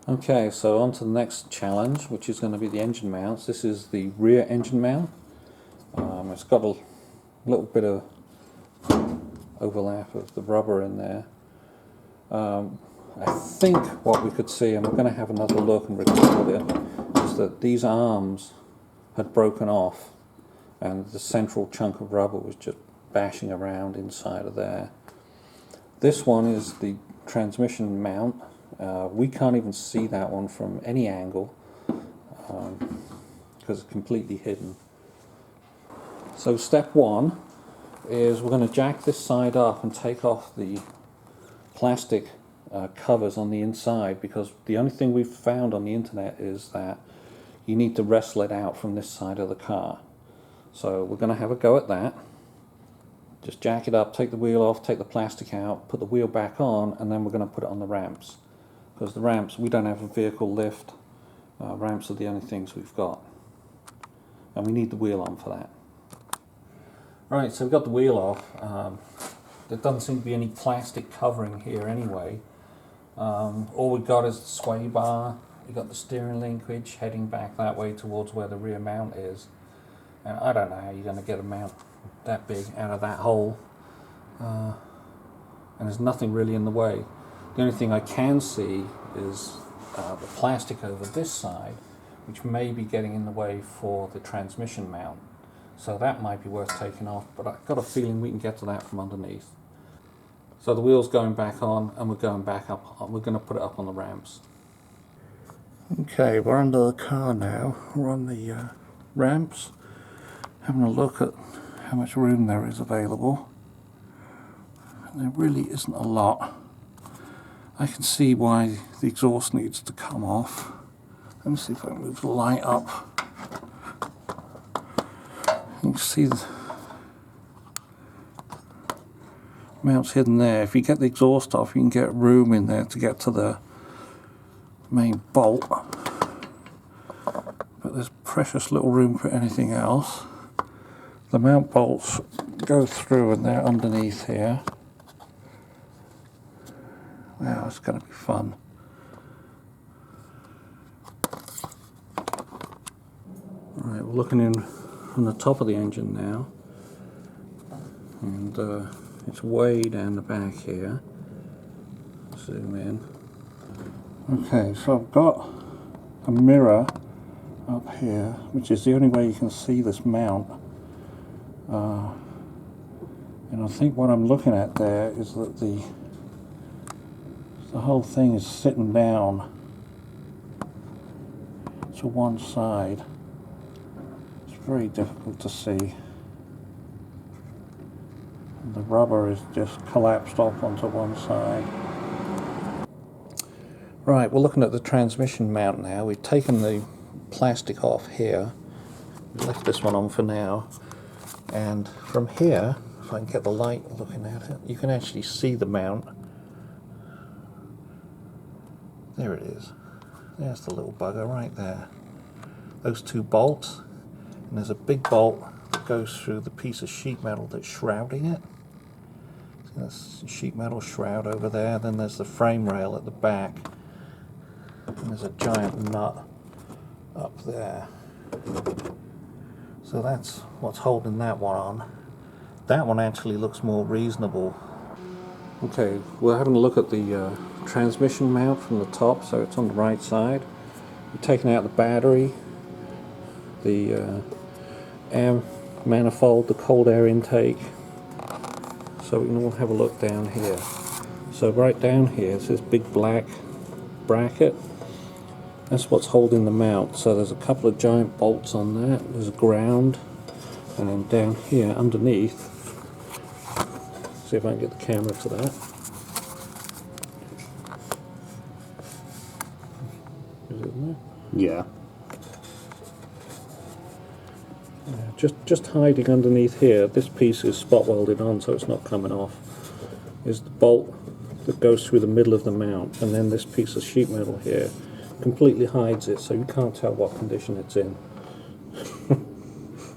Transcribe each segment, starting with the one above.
Okay, so on to the next challenge, which is going to be the engine mounts. This is the rear engine mount. It's got a little bit of overlap of the rubber in there. I think what we could see, and we're going to have another look and record it, is that these arms had broken off and the central chunk of rubber was just bashing around inside of there. This one is the transmission mount. We can't even see that one from any angle because it's completely hidden. So step one is we're going to jack this side up and take off the plastic covers on the inside, because the only thing we've found on the internet is that you need to wrestle it out from this side of the car. So we're going to have a go at that. Just jack it up, take the wheel off, take the plastic out, put the wheel back on, and then we're going to put it on the ramps. Because the ramps, we don't have a vehicle lift. Ramps are the only things we've got. And we need the wheel on for that. Right, so we've got the wheel off. There doesn't seem to be any plastic covering here anyway. All we've got is the sway bar. We've got the steering linkage heading back that way towards where the rear mount is. And I don't know how you're going to get a mount that big out of that hole. And there's nothing really in the way. The only thing I can see is the plastic over this side, which may be getting in the way for the transmission mount. So that might be worth taking off, but I've got a feeling we can get to that from underneath. So the wheel's going back on, and we're going back up. We're going to put it up on the ramps. Okay, we're under the car now. We're on the ramps, having a look at how much room there is available. And there really isn't a lot. I can see why the exhaust needs to come off. Let me see if I can move the light up. You can see the mount's hidden there. If you get the exhaust off, you can get room in there to get to the main bolt. But there's precious little room for anything else. The mount bolts go through and they're underneath here. Wow, it's going to be fun. Alright, we're looking in from the top of the engine now, and it's way down the back here. Zoom in. Okay, so I've got a mirror up here, which is the only way you can see this mount. And I think what I'm looking at there is that the whole thing is sitting down to one side. It's very difficult to see. The rubber is just collapsed off onto one side. Right, we're looking at the transmission mount now. We've taken the plastic off here. We left this one on for now. And from here, if I can get the light looking at it, you can actually see the mount. There it is. There's the little bugger right there. Those two bolts. And there's a big bolt that goes through the piece of sheet metal that's shrouding it. So that's the sheet metal shroud over there. Then there's the frame rail at the back. And there's a giant nut up there. So that's what's holding that one on. That one actually looks more reasonable. Okay, we're having a look at the transmission mount from the top, so it's on the right side. We're taking out the battery, the air manifold, the cold air intake, so we can all have a look down here. So right down here is this big black bracket. That's what's holding the mount. So there's a couple of giant bolts on that. There's a ground, and then down here underneath, see if I can get the camera to that. Is it in there? Yeah. Just hiding underneath here, this piece is spot welded on so it's not coming off, is the bolt that goes through the middle of the mount, and then this piece of sheet metal here completely hides it so you can't tell what condition it's in.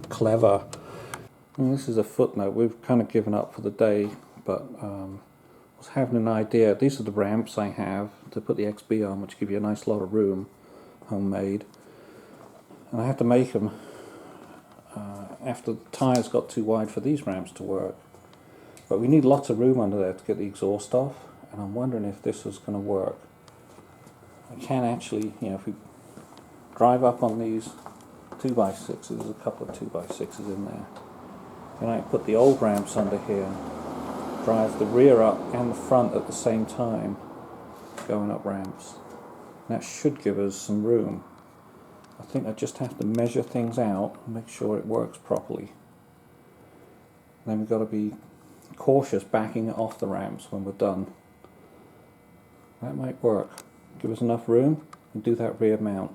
Clever. And this is a footnote. We've kind of given up for the day, but was having an idea. These are the ramps I have to put the XB on, which give you a nice lot of room, homemade. And I had to make them after the tyres got too wide for these ramps to work. But we need lots of room under there to get the exhaust off, and I'm wondering if this is going to work. I can actually, if we drive up on these 2x6s, there's a couple of 2x6s in there. And I put the old ramps under here, drive the rear up and the front at the same time, going up ramps. And that should give us some room. I think I just have to measure things out and make sure it works properly. Then we've got to be cautious backing it off the ramps when we're done. That might work. Give us enough room and do that rear mount.